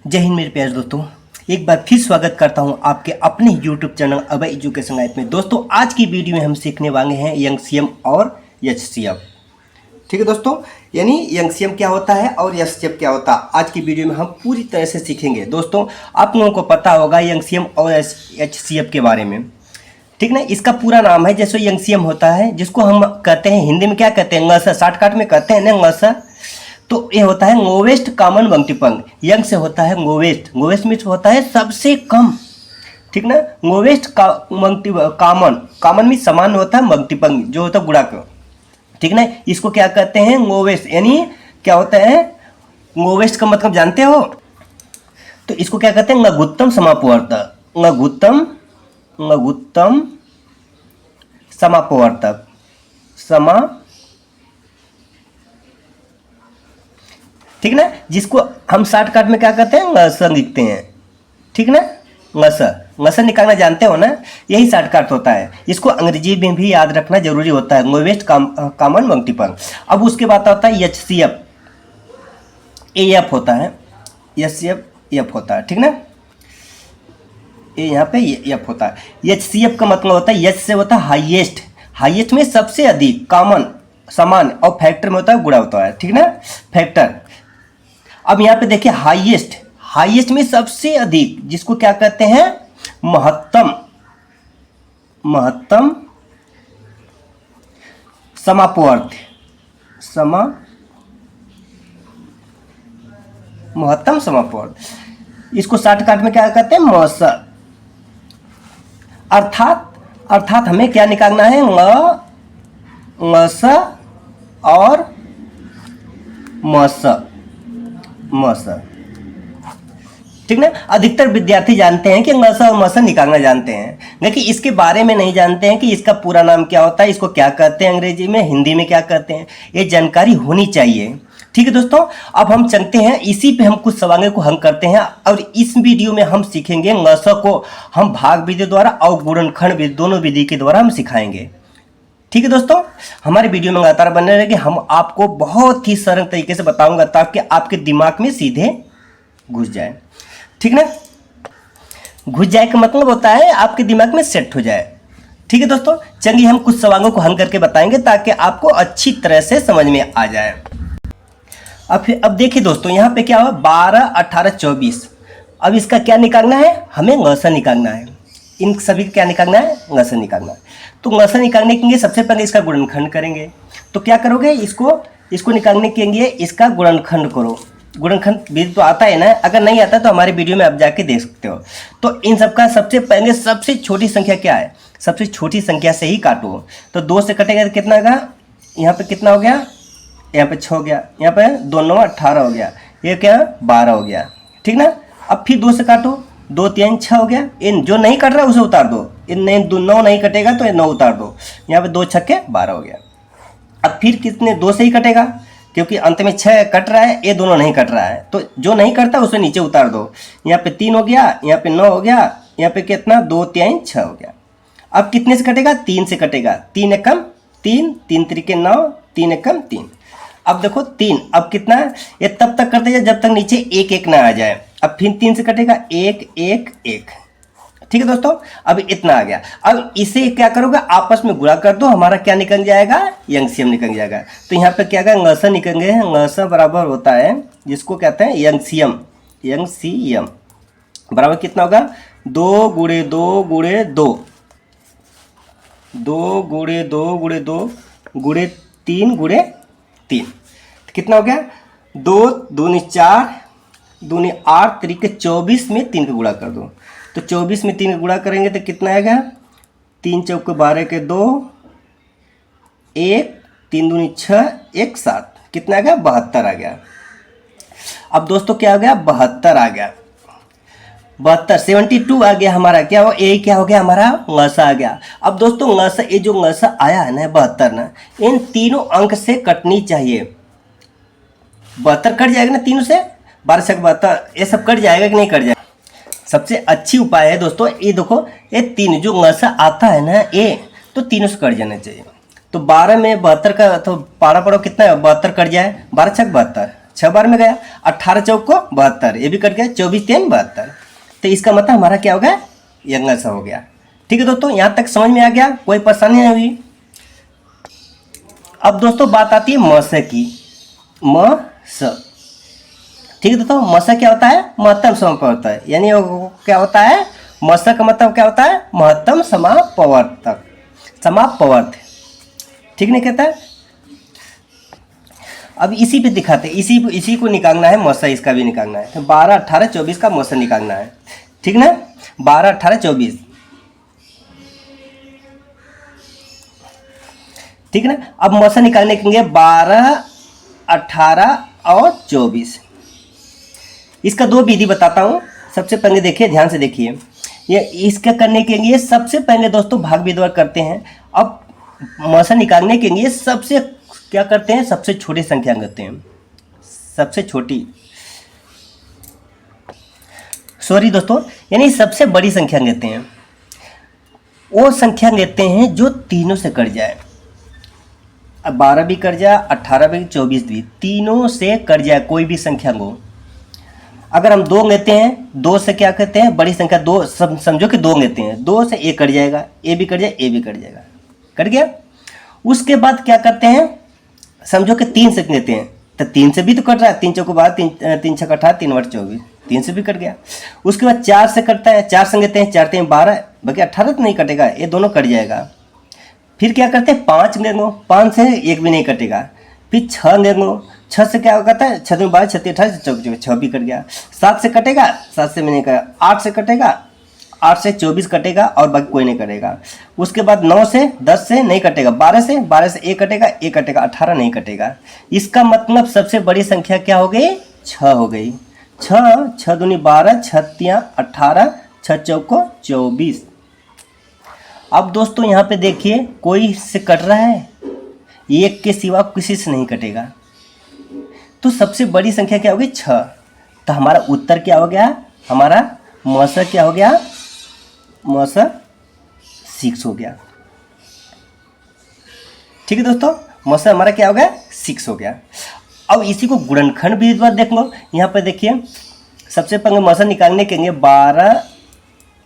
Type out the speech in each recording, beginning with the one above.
जय हिंद मेरे प्यारे दोस्तों। एक बार फिर स्वागत करता हूं आपके अपने YouTube चैनल अभय एजुकेशन गाइड में। दोस्तों आज की वीडियो में हम सीखने वाले हैं यंगसीएम और एचसीएफ। ठीक है दोस्तों, यानी यंगसीएम क्या होता है और एचसीएफ क्या होता है, आज की वीडियो में हम पूरी तरह से सीखेंगे। दोस्तों आप लोगों को पता होगा यंगसीएम और एचसीएफ के बारे में, ठीक ना। इसका पूरा नाम है, जैसे यंगसीएम होता है जिसको हम कहते हैं हिंदी में क्या कहते हैं, ngसा, शॉर्टकट में कहते हैं ना ngसा। तो ये होता है लोवेस्ट कॉमन वंगटिपंग। यंग से होता है लोवेस्ट, लोवेस्ट मीन्स होता है सबसे कम, ठीक ना। लोवेस्ट कॉमन, कॉमन मीन्स समान होता है, वंगटिपंग जो होता है गुणाक, ठीक ना। इसको क्या कहते हैं, लोवेस्ट, यानी क्या होता है लोवेस्ट का मतलब जानते हो, तो इसको क्या कहते हैं लघुत्तम समापवर्तक, लघुत्तम समापवर्तक, ठीक ना, जिसको हम शॉर्टकट में क्या कहते हैं ngsa लिखते हैं, ठीक ना। ngsa निकालना जानते हो ना, यही शॉर्टकट होता है। इसको अंग्रेजी में भी याद रखना जरूरी होता है, लोवेस्ट कॉमन वंगटिपंग। अब उसके बाद होता है एचसीएफ, एएफ होता है, एचसीएफ एफ होता है, ठीक ना। ये यहाँ पे एफ होता है। एचसीएफ का मतलब होता है, एच से होता है हाईएस्ट, हाईएस्ट में सबसे अधिक, कॉमन समान, और फैक्टर में होता है गुणा होता है, ठीक ना, फैक्टर। अब यहाँ पे देखिए हाईएस्ट, हाईएस्ट में सबसे अधिक, जिसको क्या कहते हैं महत्तम, महत्तम समापवर्त, महत्तम समापवर्त, इसको शॉर्टकट में क्या कहते हैं मस। अर्थात हमें क्या निकालना है, ngsa और मस, ठीक ना। अधिकतर विद्यार्थी जानते हैं कि ngsa और मस निकालना जानते हैं, लेकिन इसके बारे में नहीं जानते हैं कि इसका पूरा नाम क्या होता है, इसको क्या कहते हैं अंग्रेजी में, हिंदी में क्या कहते हैं। ये जानकारी होनी चाहिए, ठीक है दोस्तों। अब हम चलते हैं, इसी पे हम कुछ सवालों को हल करते हैं, और इस वीडियो में हम सीखेंगे ngsa को हम भाग विधि द्वारा और गुणनखंड विधि, दोनों विधि के द्वारा हम सिखाएंगे, ठीक है दोस्तों। हमारे वीडियो में लगातार बने रहेंगे, हम आपको बहुत ही सरल तरीके से बताऊंगा ताकि आपके दिमाग में सीधे घुस जाए, ठीक ना। घुस जाए का मतलब होता है आपके दिमाग में सेट हो जाए, ठीक है दोस्तों। चलिए हम कुछ सवालों को हल करके बताएंगे ताकि आपको अच्छी तरह से समझ में आ जाए। अब देखिए दोस्तों, यहाँ पे क्या हुआ 12, 18, 24। अब इसका क्या निकालना है, हमें ngsa निकालना है। इन सभी का क्या निकालना है, ngsa निकालना है। तो ngsa निकालने के लिए सबसे पहले इसका गुणनखंड करेंगे। तो क्या करोगे, इसको निकालने के लिए इसका गुणनखंड करो। गुणनखंड विधि तो आता है ना, अगर नहीं आता तो हमारे वीडियो में आप जाके देख सकते हो। तो इन सबका सबसे पहले सबसे छोटी संख्या क्या है, सबसे छोटी संख्या से ही काटो। तो 2 से कटेगा तो कितना होगा, यहाँ पे कितना हो गया, यहाँ पे 6 हो गया, यहाँ पे 2 9 18 हो गया, ये क्या 12 हो गया, ठीक ना। अब फिर 2 से काटो, 2 3 6 हो गया। इन जो नहीं कट रहा उसे उतार दो, इन 9 नहीं कटेगा तो ये 9 उतार दो, यहाँ पे 2 छक्के 12 हो गया। अब फिर कितने 2 से ही कटेगा, क्योंकि अंत में 6 कट रहा है, ये दोनों नहीं कट रहा है, तो जो नहीं कटता उसे नीचे उतार दो। यहाँ पे 3 हो गया, यहाँ पे 9 हो गया, यहाँ पे कितना 2 3 6 हो गया। अब कितने से कटेगा, 3 से कटेगा, 3 एकम 3, 3 त्रिके 9, 3 एकम 3। अब देखो 3, अब कितना, ये तब तक करते जाए जब तक नीचे 1 1 ना आ जाए। अब फिर 3 से कटेगा 1 1 1, ठीक है दोस्तों। अब इतना आ गया। अब इसे क्या करोगे, आपस में गुणा कर दो, हमारा क्या निकल जाएगा, यंगसीएम निकल जाएगा। तो यहाँ पे क्या ngsa निकलेंगे, ngsa बराबर होता है, जिसको कहते हैं यंगसीएम, यंगसीएम बराबर कितना होगा, 2 गुणे 2 गुणे 2, 2 गुणे 2 गुणे 2 गुणे 3 गुणे 3, कितना हो गया 2 दूनी 4 दूनी 8 तरीके 24 में 3 का गुणा कर दो। तो 24 में 3 का गुणा करेंगे तो कितना आएगा, 3 चौके 12 के 2, 1 3 दूनी 6 1 7, कितना आ गया 72 आ गया। अब दोस्तों क्या हो गया, 72 आ गया, 72 72 आ गया हमारा, क्या हो ये क्या हो गया हमारा ngsa आ गया। अब दोस्तों ngsa, ये जो ngsa आया है ना 72 ना, इन तीनों अंक से कटनी चाहिए। 72 कट जाएगा ना तीनों से, 12 से 72, ये सब कट जाएगा कि नहीं कट जाएगा। सबसे अच्छी उपाय है दोस्तों, ये देखो ये 3 जो ngsa आता है ना, ये तो तीनों से कट जाना चाहिए। तो 12 में 72 का तो पारा पड़ो कितना है, 72 कट जाए, 12 छक 72, 6 बार में गया, 18 चौक को 72, ये भी कट गया, 24 3 72। तो इसका मतलब हमारा क्या हो गया, यंग स हो गया। ठीक है दोस्तों, यहाँ तक समझ में आ गया, कोई परेशानी नहीं हुई। अब दोस्तों बात आती है मस की, मस। ठीक है दोस्तों, मस क्या होता है, महत्तम समापवर्तक, यानी वो क्या होता है, मस का मतलब क्या होता है, महत्तम समापवर्तक, समापवर्त। ठीक नहीं कहता है। अब इसी पे दिखाते हैं, इसी को निकालना है, मौसा इसका भी निकालना है। तो 12 18 24 का मौसा निकालना है, ठीक ना, 12 18 24, ठीक ना। अब मौसा निकालने के लिए 12 18 और 24, इसका 2 विधि बताता हूँ। सबसे पहले देखिए, ध्यान से देखिए, ये इसका करने के लिए सबसे पहले दोस्तों भाग विद्वार करते हैं। अब मौसा निकालने के लिए सबसे क्या करते हैं, सबसे छोटी संख्या लेते हैं, सबसे छोटी, सॉरी दोस्तों, यानी सबसे बड़ी संख्या लेते हैं। वो संख्या लेते हैं जो तीनों से कट जाए। अब 12 भी कट जाए, 18 भी, 24 भी, तीनों से कट जाए कोई भी संख्या लो। अगर हम 2 लेते हैं, 2 से क्या कहते हैं, बड़ी संख्या 2, समझो कि 2 लेते हैं, 2 से ए कट जाएगा, ए भी कट जाए, ए भी कट जाएगा, कट गया। उसके बाद क्या करते हैं, समझो कि 3 से लेते हैं, तो 3 से भी तो कट रहा है, 3 चौको 12, 3 6 18, 3 8 24, 3 से भी कट गया। उसके बाद 4 से कटता है, 4 से लेते हैं, 4 3 12, बाकी 18 तो नहीं कटेगा, ये दोनों कट जाएगा। फिर क्या करते हैं, 5 ले लो, 5 से एक भी नहीं कटेगा। फिर 6 ले लो, 6 से क्या होता है, 6 12 36 18 24, 6 भी कट गया। 7 से कटेगा, 7 से भी नहीं कटेगा। 8 से कटेगा, 8 से 24 कटेगा और बाकी कोई नहीं कटेगा। उसके बाद 9 से 10 से नहीं कटेगा, 12 से एक कटेगा, एक कटेगा, 18 नहीं कटेगा। इसका मतलब सबसे बड़ी संख्या क्या हो गई, 6 हो गई। 6 6 दूनी 12, 6 3 18, 6 चौको 24। अब दोस्तों यहाँ पे देखिए, कोई से कट रहा है, एक के सिवा किसी से नहीं कटेगा, तो सबसे बड़ी संख्या क्या होगी, 6। तो हमारा उत्तर क्या हो गया, हमारा मौसा क्या हो गया, मौसा 6 हो गया। ठीक है दोस्तों, मौसा हमारा क्या हो गया, 6 हो गया। अब इसी को गुणनखंड विधि द्वारा देख लो। यहाँ पर देखिए, सबसे पहले मौसा निकालने के लिए 12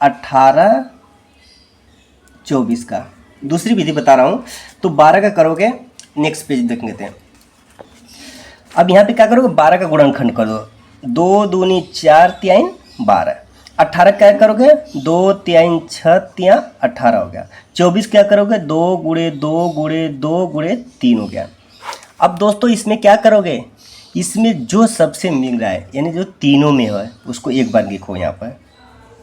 18 24 का दूसरी विधि बता रहा हूँ। तो 12 का करोगे, नेक्स्ट पेज देख लेते हैं। अब यहाँ पे क्या करोगे, 12 का गुणनखंड कर दो, 2 दूनी 4 3 12। 18 क्या करोगे, 2 3 6 3 18 हो गया। 24 क्या करोगे, 2 गुणे 2 गुणे 2 गुणे 3 हो गया। अब दोस्तों इसमें क्या करोगे, इसमें जो सबसे मिल रहा है, यानी जो तीनों में है, उसको एक बार लिखो। यहाँ पर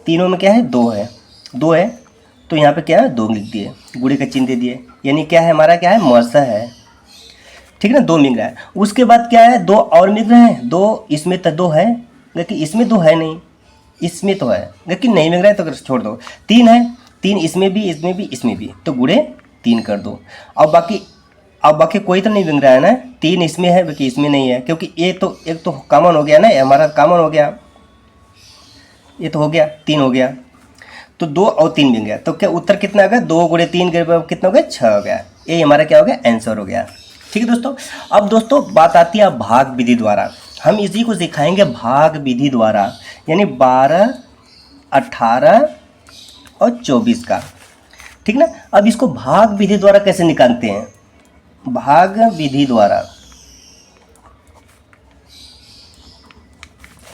तीनों में क्या है, 2 है, 2 है, तो यहाँ पे क्या है, 2 लिख दिए, गुणे का चिन्ह दे दिए, यानी क्या है, हमारा क्या है, मौसा है। ठीक है ना, 2 मिल रहा है। उसके बाद क्या है, 2 और मिल रहे हैं, 2 इसमें तो 2 है, लेकिन इसमें 2 है नहीं, इसमें तो है लेकिन नहीं मिल रहा है, तो छोड़ दो। 3 है, 3 इसमें भी, इसमें भी, इसमें भी, तो गुणे 3 कर दो। अब बाकी कोई तो नहीं मिल रहा है ना, 3 इसमें है, बाकी इसमें नहीं है, क्योंकि ये तो एक तो कॉमन हो गया ना, हमारा कॉमन हो गया, ये तो हो गया, 3 हो गया, तो 2 और 3 मिल गया। तो क्या उत्तर कितना आ गया, 2 गुणे 3 कितना हो गया, 6 हो गया। ये हमारा क्या हो गया, आंसर हो गया। ठीक है दोस्तों, अब दोस्तों बात आती है भाग विधि द्वारा। हम इसी को सिखाएंगे भाग विधि द्वारा, यानी 12 18 और 24 का। ठीक ना। अब इसको भाग विधि द्वारा कैसे निकालते हैं, भाग विधि द्वारा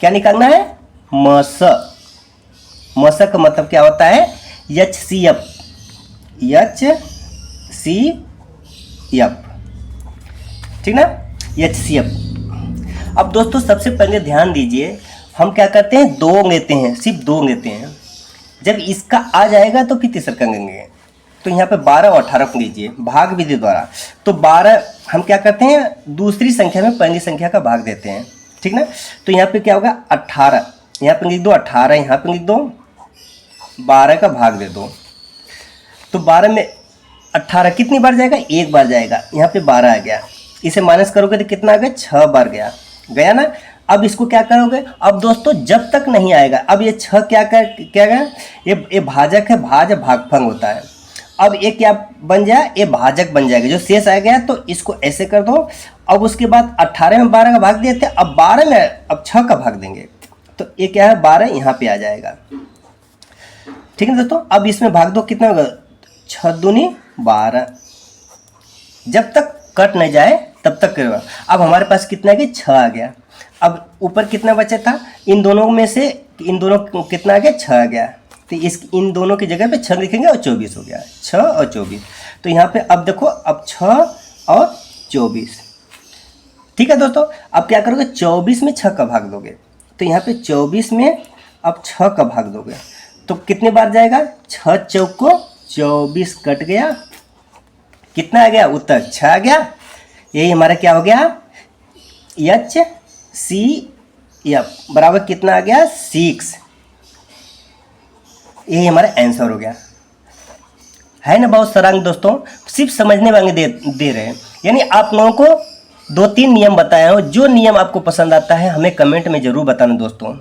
क्या निकालना है, मस। मस का मतलब क्या होता है, HCF, HCF, ठीक ना, HCF। अब दोस्तों सबसे पहले ध्यान दीजिए, हम क्या करते हैं, 2 लेते हैं, सिर्फ 2 लेते हैं। जब इसका आ जाएगा तो फिर तीसरा करेंगे। तो यहाँ पे 12 और 18 को लीजिए भाग विधि द्वारा। तो 12 हम क्या करते हैं, दूसरी संख्या में पहली संख्या का भाग देते हैं, ठीक ना। तो यहाँ पे क्या होगा, 18, यहाँ पे लिख दो 18, यहाँ पे लिख दो 12 का भाग दे दो। तो 12 में 18 कितनी बार जाएगा, एक बार जाएगा, यहाँ पे 12 आ गया। इसे माइनस करोगे तो कितना आ गया, 6 बार गया ना। अब इसको क्या करोगे, अब दोस्तों जब तक नहीं आएगा, अब ये 6 क्या गया, ये भाजक है, भागफल होता है। अब ये क्या बन जाए, ये भाजक बन जाएगा, जो शेष आ गया, तो इसको ऐसे कर दो अब उसके बाद 18 में 12 का भाग दिए थे, अब 12 में अब 6 का भाग देंगे, तो ये क्या है 12 यहाँ पे आ जाएगा। ठीक है दोस्तों, अब इसमें भाग दो, कितना होगा 6 दूनी 12, जब तक कट नहीं जाए तब तक करेगा। अब हमारे पास कितना है कि 6 आ गया। अब ऊपर कितना बचा था, इन दोनों में से इन दोनों कितना आ गया 6 आ गया, तो इन दोनों की जगह पे 6 लिखेंगे और 24 हो गया, 6 और 24। तो यहाँ पे अब देखो, अब 6 और 24। ठीक है दोस्तों, अब क्या करोगे 24 में 6 का भाग दोगे, तो यहाँ पे 24 में अब 6 का भाग दोगे तो कितने बार जाएगा, 6 चौको 24 कट गया, कितना आ गया उत्तर 6 आ गया। यही हमारा क्या हो गया HCF बराबर कितना आ गया 6। यही हमारा आंसर हो गया, है ना। बहुत सरल दोस्तों, सिर्फ समझने वाले दे रहे हैं। यानी आप लोगों को 2-3 नियम बताया हूँ, जो नियम आपको पसंद आता है हमें कमेंट में ज़रूर बताना दोस्तों।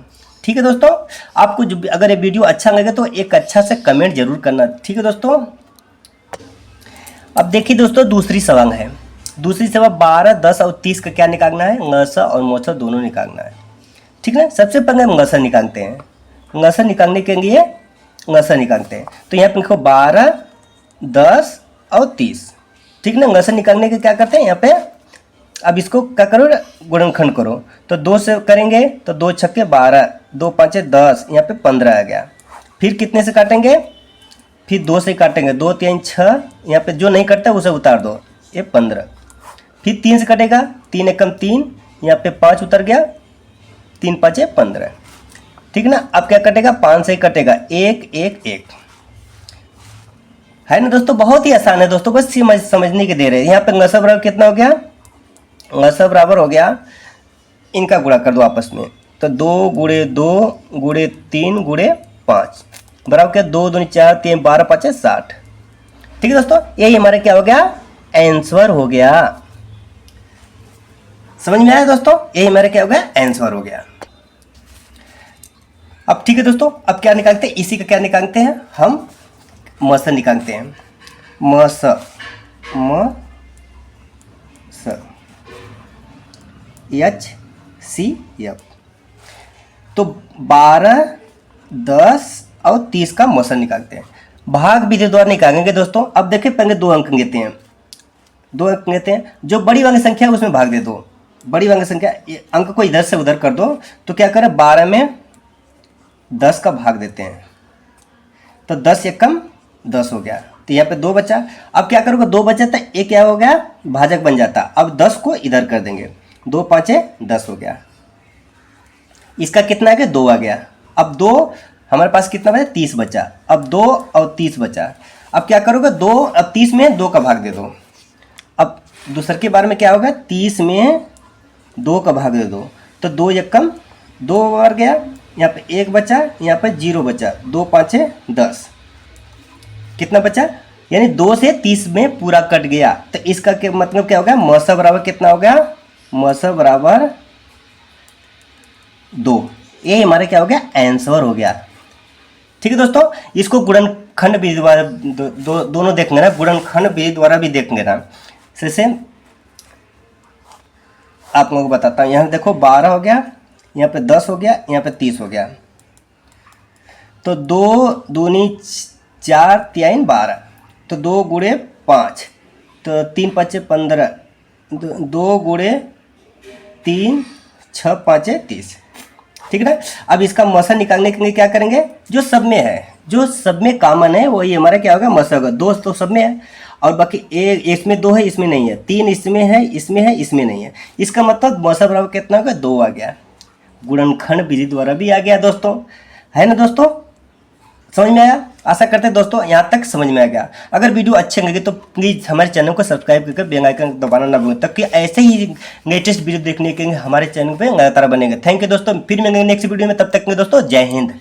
ठीक है दोस्तों, आपको जो अगर ये वीडियो अच्छा लगे तो एक अच्छा से कमेंट जरूर करना। ठीक है दोस्तों, अब देखिए दोस्तों दूसरी सवाल है। दूसरी सवाल 12, 10 और 30 का क्या निकालना है, ngसा और मोसा दोनों निकालना है। ठीक है, सबसे पहले हम ngसा निकालते हैं। ngसा निकालने के लिए ngसा निकालते हैं, तो यहाँ पे लिखो 12, 10 और 30। ठीक है ना, ngसा निकालने के क्या करते हैं यहाँ पे, अब इसको क्या करो गुणनखंड करो, तो 2 से करेंगे तो 2 छक्के 12, 2 पाँचे 10, यहाँ पे 15 आ गया। फिर कितने से काटेंगे, फिर 2 से काटेंगे, 2 3 6, यहाँ पे जो नहीं कटता उसे उतार दो, ये 15। फिर 3 से कटेगा, 3 एकम 3, यहाँ पे 5 उतर गया, 3 5 15। ठीक है ना, अब क्या कटेगा 5 से ही कटेगा, 1 1 1, है ना दोस्तों। बहुत ही आसान है दोस्तों, बस समझने के दे रहे हैं। यहाँ पे ngसा बराबर कितना हो गया, ngसा बराबर हो गया, इनका गुणा कर दो आपस में, तो 2 गुणे 2 गुणे 3 गुणे 5 बराबर क्या 2 दूनी 4, 3 12 5 60। ठीक है दोस्तों, यही हमारा क्या हो गया आंसर हो गया। समझ में आया दोस्तों, यही हमारा क्या हो गया आंसर हो गया। अब ठीक है दोस्तों, अब क्या निकालते हैं, इसी का क्या निकालते हैं हम, मस निकालते हैं। मस HCF, तो 12, 10 और 30 का मौसा निकालते हैं। भाग विधि द्वारा निकालेंगे दोस्तों। अब देखिए पहले 2 अंक लेते हैं, 2 अंक लेते हैं, जो बड़ी वाली संख्या है उसमें भाग दे दो। बड़ी वाली संख्या अंक को इधर से उधर कर दो, तो क्या करें 12 में 10 का भाग देते हैं, तो 10 एकम 10 हो गया, तो यहाँ पे 2 बचा। अब क्या करोगे 2 बचा तो ये क्या हो गया भाजक बन जाता। अब 10 को इधर कर देंगे, 2 5 10 हो गया। इसका कितना आ गया 2 आ गया। अब 2 हमारे पास कितना बचा 30 बचा। अब 2 और 30 बचा। अब क्या करोगे 2, अब 30 में 2 का भाग दे दो। अब दूसरे के बारे में क्या होगा 30 में 2 का भाग दे दो, तो 2 एकम 2 बार गया, यहाँ पे 1 बचा, यहाँ पे 0 बचा, 2 5 10, कितना बचा, यानी 2 से 30 में पूरा कट गया। तो इसका क्या मतलब क्या हो गया, मसा बराबर कितना हो गया, मसा बराबर 2। ये हमारा क्या हो गया आंसर हो गया। ठीक है दोस्तों, इसको गुणनखंड विधि द्वारा दोनों देख लेना, गुणनखंड विधि द्वारा भी देख लेना। जैसे आप लोगों को बताता हूँ, यहाँ देखो 12 हो गया, यहाँ पे 10 हो गया, यहाँ पे 30 हो गया, तो 2 दूनी 4 3 12, तो 2 गुणे 5, तो 3 5 15, 2 गुणे 3 6 5 30। ठीक है ना। अब इसका मसा निकालने के लिए क्या करेंगे, जो सब में है, जो सब में कॉमन है वही हमारा क्या होगा मसा होगा। 2 तो सब में है, और बाकी एक इसमें 2 है, इसमें नहीं है, 3 इसमें है, इसमें है, इसमें नहीं है। इसका मतलब मसा बराबर कितना होगा 2 आ गया। गुणनखंड विधि द्वारा भी आ गया दोस्तों, है ना दोस्तों। समझ में आया, आशा करते हैं दोस्तों यहाँ तक समझ में आ गया। अगर वीडियो अच्छे लगे तो प्लीज़ हमारे चैनल को सब्सक्राइब करके बेल आइकन दबाना ना भूलें, ताकि ऐसे ही लेटेस्ट वीडियो देखने के लिए हमारे चैनल पे लगातार बनेंगे। थैंक यू दोस्तों, फिर मिलेंगे नेक्स्ट वीडियो में, तब तक के दोस्तों जय हिंद।